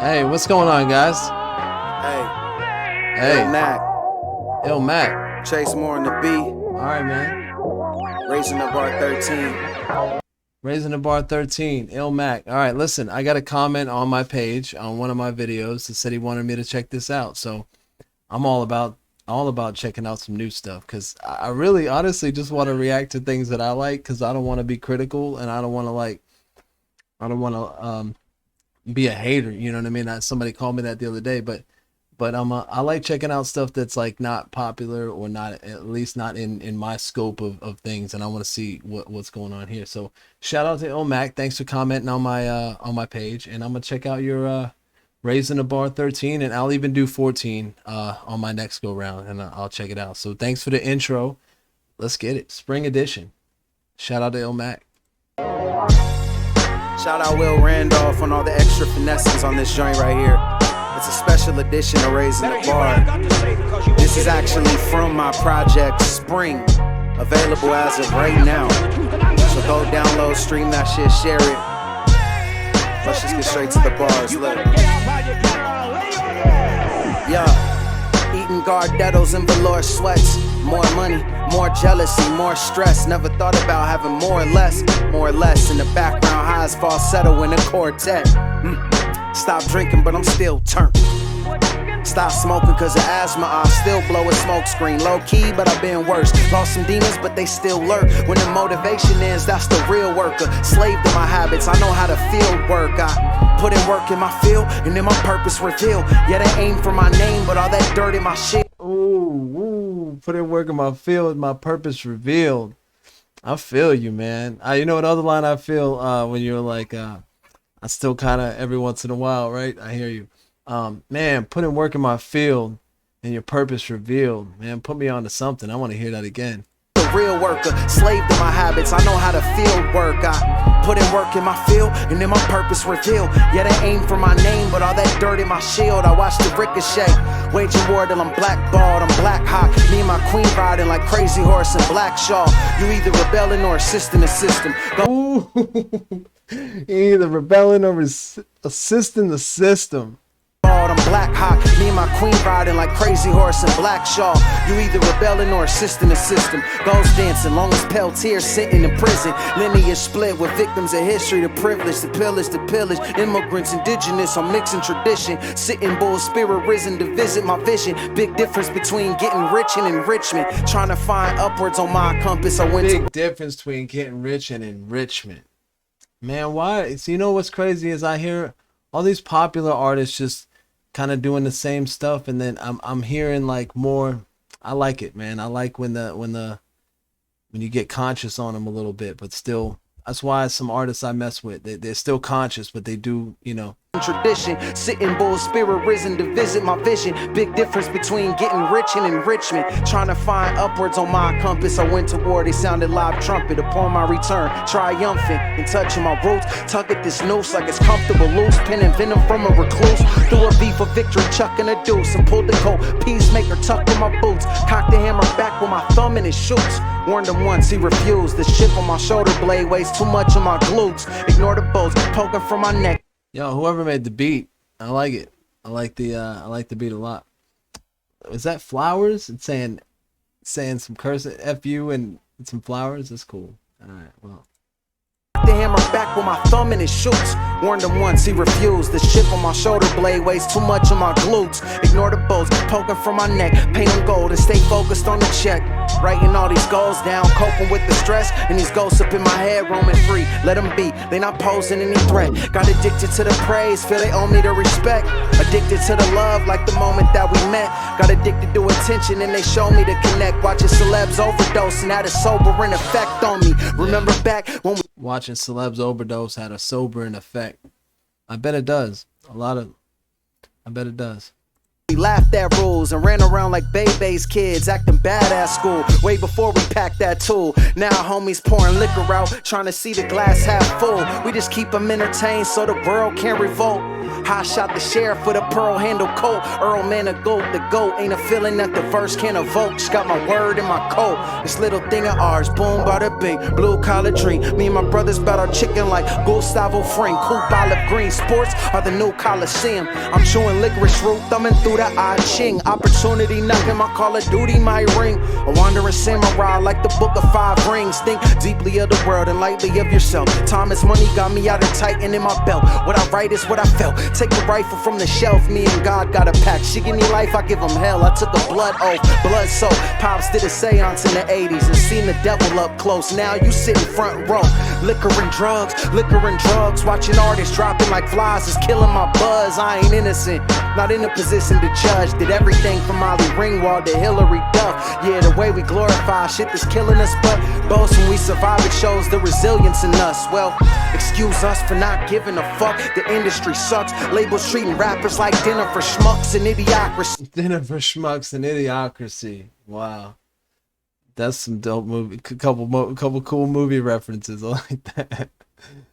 Hey, what's going on, guys? Hey. Hey. Illmac. Illmac. Chase Moore on the beat. Alright, man. Raising the bar 13. Raising the bar 13. Illmac. Alright, listen, I got a comment on my page on one of my videos that said he wanted me to check this out. So I'm all about checking out some new stuff, because I really honestly just want to react to things that I like, because I don't want to be critical, and I don't want to be a hater, you know what I mean? Somebody called me that the other day, but I like checking out stuff that's like not popular, or not, at least not in my scope of things, and I want to see what's going on here. So shout out to Illmac, thanks for commenting on my page, and I'm gonna check out your Raising the Bar 13, and I'll even do 14 on my next go round, and I'll check it out. So thanks for the intro. Let's get it. Spring edition. Shout out to Illmac. Shout out Will Randolph on all the extra finesses on this joint right here. It's a special edition of Raising the Bar. This is actually from my project Spring, available as of right now. So go download, stream that shit, share it. Let's just get straight to the bars. Look. Yeah. Eating Gardettos and velour sweats. More money, more jealousy, more stress. Never thought about having more or less. More or less in the background, highs falsetto in a quartet. Stop drinking, but I'm still turned. Stop smoking cause of asthma, I still blow a smoke screen. Low key, but I've been worse. Lost some demons, but they still lurk. When the motivation is, that's the real worker. Slave to my habits, I know how to field work. I put in work in my field, and then my purpose revealed. Yeah, they aim for my name, but all that dirt in my shit. Ooh, put in work in my field, my purpose revealed. I feel you, man. You know what other line I feel when you're like, I still kind of every once in a while, right? I hear you. Man, put in work in my field and your purpose revealed. Man, put me on to something. I want to hear that again. The real worker, slave to my habits, I know how to field work. I put in work in my field, and then my purpose revealed. Yeah, they aim for my name, but all that dirt in my shield, I watch the ricochet. Waging war till I'm blackballed, I'm black hot. Me and my queen riding like Crazy Horse and Black Shaw. You either rebelling or assisting the system. Ooh, either rebelling or assisting the system. I'm black hot, me and my queen riding like Crazy Horse and Black Shaw. You either rebelling or assisting the system. Ghost dancing, long as Peltier sitting in prison. Lineage split with victims of history, the privilege, the pillage, immigrants, indigenous, I'm mixing tradition. Sitting bull, spirit risen to visit my vision. Big difference between getting rich and enrichment. Trying to find upwards on my compass, I went Big difference between getting rich and enrichment. Man, why? So you know what's crazy is I hear all these popular artists just kind of doing the same stuff, and then I'm hearing like more. I like it, man. I like when you get conscious on them a little bit, but still, that's why some artists I mess with, they're still conscious, but they do, you know. Tradition, sitting bull, spirit risen to visit my vision. Big difference between getting rich and enrichment. Trying to find upwards on my compass, I went to war, they sounded live trumpet. Upon my return, triumphant and touching my roots. Tug at this noose like it's comfortable loose. Pinning venom from a recluse. Threw a V for victory, chucking a deuce, and pulled the coat. Peacemaker tucked in my boots. Cocked the hammer back with my thumb in his shoots. Warned him once, he refused. The chip on my shoulder blade weighs too much on my glutes. Ignore the bows poking from my neck. Yo, whoever made the beat, I like it. I like the beat a lot. Is that flowers? It's saying some curse F you and some flowers. That's cool. All right, well. The hammer back with my thumb in his shoots. Warned him once, he refused. The chip on my shoulder blade weighs too much on my glutes. Ignore the bows poking from my neck. Paint them gold and stay focused on the check. Writing all these goals down, coping with the stress. And these ghosts up in my head roaming free. Let them be, they not posing any threat. Got addicted to the praise, feel they owe me the respect. Addicted to the love like the moment that we met. Got addicted to attention and they show me to connect. Watching celebs overdose and had a sobering effect on me. Remember back when we watching celebs overdose had a sobering effect. I bet it does. I bet it does. laughed at rules and ran around around like Bebe's kids, acting bad at school. Way before we packed that tool. Now homies pouring liquor out, trying to see the glass half full. We just keep them entertained so the world can't revolt. High shot the sheriff with a pearl handle coat. Earl man a goat, the goat ain't a feeling that the verse can't evoke. Just got my word in my coat. This little thing of ours, boom, bada bing, blue collar dream. Me and my brothers bout our chicken like Gustavo Fring. Coupe olive green, sports are the new Coliseum. I'm chewing licorice root, thumbing through the I Ching. Opportunity knocking my Call of Duty, my ring. A wandering samurai like the Book of Five Rings. Think deeply of the world and lightly of yourself. Time is money, got me out of tightening my belt. What I write is what I felt. Take a rifle from the shelf, me and God got a pact. She give me life, I give him hell. I took a blood oath, blood soap. Pops did a seance in the 80s and seen the devil up close. Now you sit in front row. Liquor and drugs. Watching artists dropping like flies is killing my buzz. I ain't innocent, not in a position to judge. Did everything from Molly Ringwald to Hillary Duff. Yeah, the way we glorify shit that's killing us, but boast when we survive, it shows the resilience in us. Well, excuse us for not giving a fuck. The industry sucks. Labels treating rappers like dinner for schmucks and idiocracy. Dinner for schmucks and idiocracy. Wow. That's some dope movie. Couple cool movie references. I like that.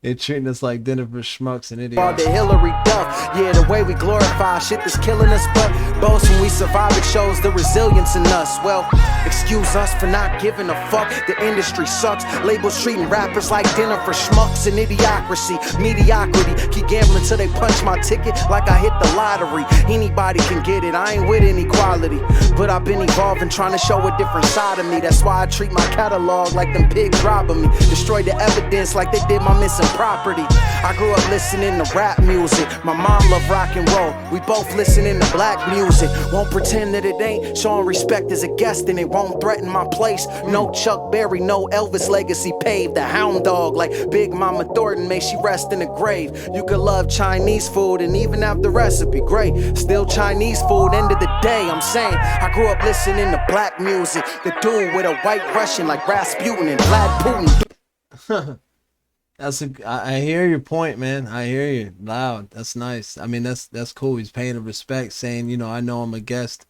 They're treating us like dinner for schmucks and idiots. The Hillary Duff, yeah, the way we glorify shit that's killing us, but boast when we survive, it shows the resilience in us. Well, excuse us for not giving a fuck. The industry sucks. Labels treating rappers like dinner for schmucks and idiocracy. Mediocrity, keep gambling till they punch my ticket like I hit the lottery. Anybody can get it, I ain't with inequality, but I've been evolving, trying to show a different side of me. That's why I treat my catalog like them pigs robbing me. Destroyed the evidence like they did my missing property. I grew up listening to rap music. My mom loved rock and roll. We both listening to black music. Won't pretend that it ain't. Showing respect as a guest and it won't threaten my place. No Chuck Berry, no Elvis legacy paved. The hound dog like Big Mama Thornton, may she rest in the grave. You could love Chinese food and even have the recipe great. Still Chinese food, end of the day, I'm saying. I grew up listening to black music. The dude with a white Russian like Rasputin and Vlad Putin. I hear your point, man. I hear you loud. That's nice. I mean, that's cool. He's paying the respect, saying, you know, I know I'm a guest,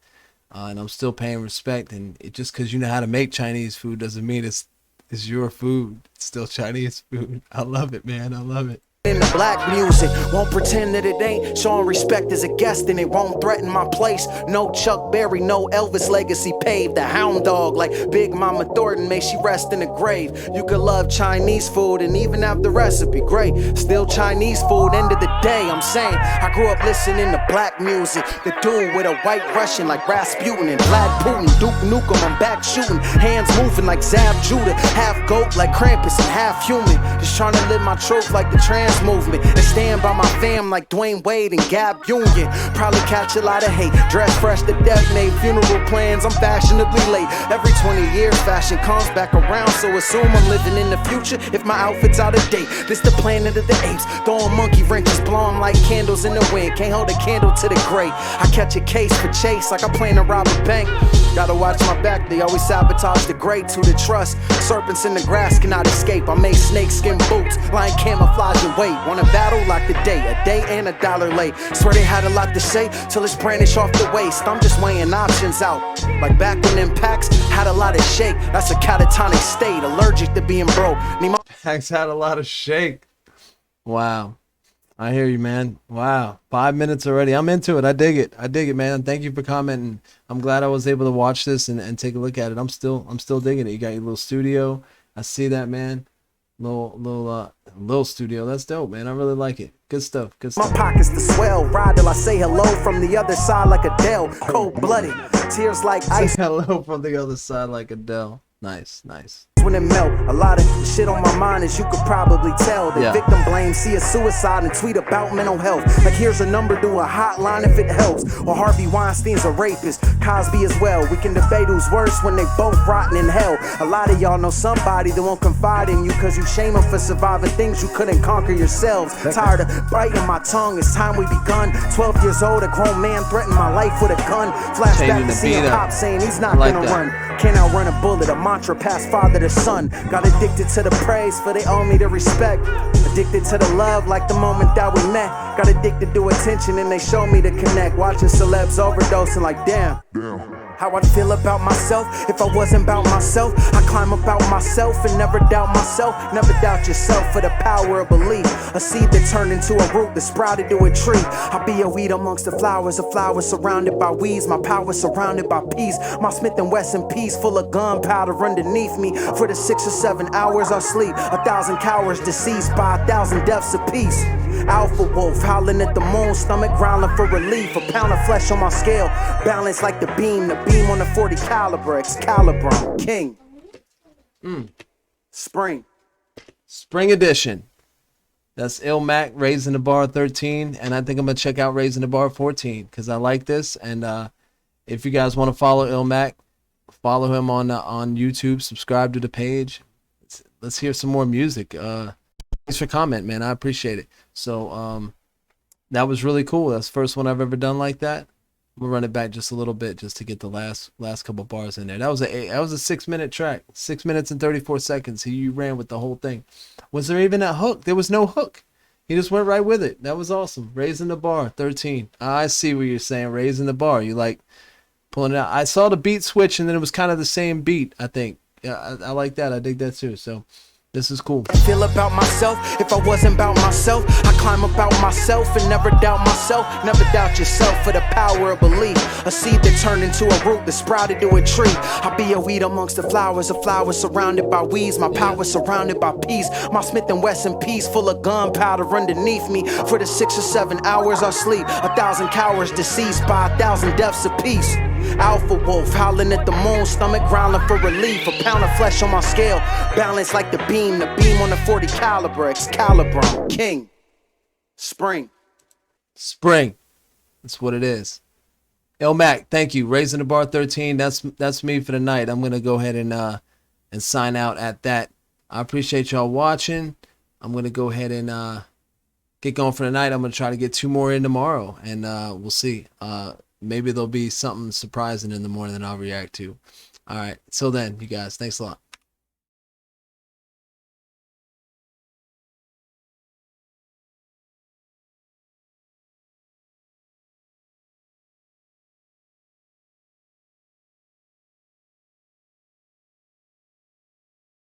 and I'm still paying respect. And just because you know how to make Chinese food doesn't mean it's your food. It's still Chinese food. I love it, man. I love it. In the black music, won't pretend that it ain't. Showing respect as a guest and it won't threaten my place. No Chuck Berry, no Elvis legacy paved. The hound dog like Big Mama Thornton, may she rest in the grave. You could love Chinese food and even have the recipe great. Still Chinese food, end of the day, I'm saying. I grew up listening to black music. The dude with a white Russian like Rasputin and Vlad Putin. Duke Nukem, I'm back shooting. Hands moving like Zab Judah. Half goat like Krampus and half human. Just trying to live my truth like the trans movement and stand by my fam like Dwayne Wade and Gab Union. Probably catch a lot of hate. Dress fresh to death, made funeral plans. I'm fashionably late. Every 20 years, fashion comes back around, so assume I'm living in the future if my outfit's out of date. This the planet of the apes, throwing monkey wrenches, blowing like candles in the wind. Can't hold a candle to the gray. I catch a case for chase like I plan to rob a bank. Gotta watch my back, they always sabotage the greats who to trust. Serpents in the grass cannot escape. I made snakeskin boots, lying camouflage and weight. Want a battle like the day, a day and $1 late. Swear they had a lot to say till it's brandish off the waist. I'm just weighing options out, like back when them packs had a lot of shake. That's a catatonic state, allergic to being broke. Packs had a lot of shake. Wow. I hear you, man. Wow. 5 minutes already. I'm into it. I dig it, man. Thank you for commenting. I'm glad I was able to watch this and take a look at it. I'm still digging it. You got your little studio. I see that, man. Little studio. That's dope, man. I really like it. Good stuff. My pockets to swell. Ride till I say hello from the other side like Adele. Cold-blooded. Tears like ice. Say hello from the other side like Adele. Nice. When it melt, a lot of shit on my mind, as you could probably tell. The victim blame, see a suicide and tweet about mental health. Like here's a number, do a hotline if it helps. Or Harvey Weinstein's a rapist, Cosby as well. We can debate who's worse when they both rotten in hell. A lot of y'all know somebody that won't confide in you, cause you shame them for surviving things you couldn't conquer yourselves. Tired of biting my tongue, it's time we begun. 12 years old, a grown man threatened my life with a gun. Flashback to seeing a cop saying he's not gonna run. Can't outrun a bullet, a mantra passed father to son. Got addicted to the praise, for they owe me the respect. Addicted to the love like the moment that we met. Got addicted to attention and they showed me to connect. Watching celebs overdosing like damn. How I'd feel about myself if I wasn't about myself. I climb about myself and never doubt myself. Never doubt yourself for the power of belief. A seed that turned into a root that sprouted to a tree. I'll be a weed amongst the flowers, a flower surrounded by weeds. My power surrounded by peace. My Smith & Wesson piece full of gunpowder underneath me. For the 6 or 7 hours I sleep, 1,000 cowards deceased by 1,000 deaths apiece. Alpha wolf howling at the moon, stomach growling for relief. A pound of flesh on my scale, balanced like the beam on the 40 caliber. Excalibur, I'm king. Spring edition. That's Illmac, Raising the Bar 13, and I think I'm gonna check out Raising the Bar 14 because I like this. And if you guys want to follow Illmac, follow him on YouTube. Subscribe to the page. Let's hear some more music. Thanks for comment, man. I appreciate it. So that was really cool. That's the first one I've ever done like that. I'm gonna run it back just a little bit just to get the last couple bars in there. That was a 6-minute track, 6 minutes and 34 seconds. He ran with the whole thing. Was there even a hook? There was no hook. He just went right with it. That was awesome. Raising the Bar 13. I see what you're saying. Raising the bar. You like pulling it out. I saw the beat switch and then it was kind of the same beat. I think. Yeah, I like that. I dig that too. So. This is cool. I feel about myself if I wasn't about myself. I climb about myself and never doubt myself. Never doubt yourself for the power of belief. A seed that turned into a root that sprouted to a tree. I'll be a weed amongst the flowers, a flower surrounded by weeds. My power surrounded by peace. My Smith & Wesson piece full of gunpowder underneath me. For the 6 or 7 hours I sleep, 1,000 cowards deceased by 1,000 deaths apiece. Alpha wolf howling at the moon, stomach growling for relief. A pound of flesh on my scale, balanced like the beam on the 40 caliber. Excalibur, I'm king. Spring. That's what it is. Illmac, thank you. Raising the Bar 13. That's me for the night. I'm gonna go ahead and sign out at that. I appreciate y'all watching. I'm gonna go ahead and get going for the night. I'm gonna try to get 2 more in tomorrow, and we'll see. Maybe there'll be something surprising in the morning that I'll react to. All right. Till then, you guys, thanks a lot.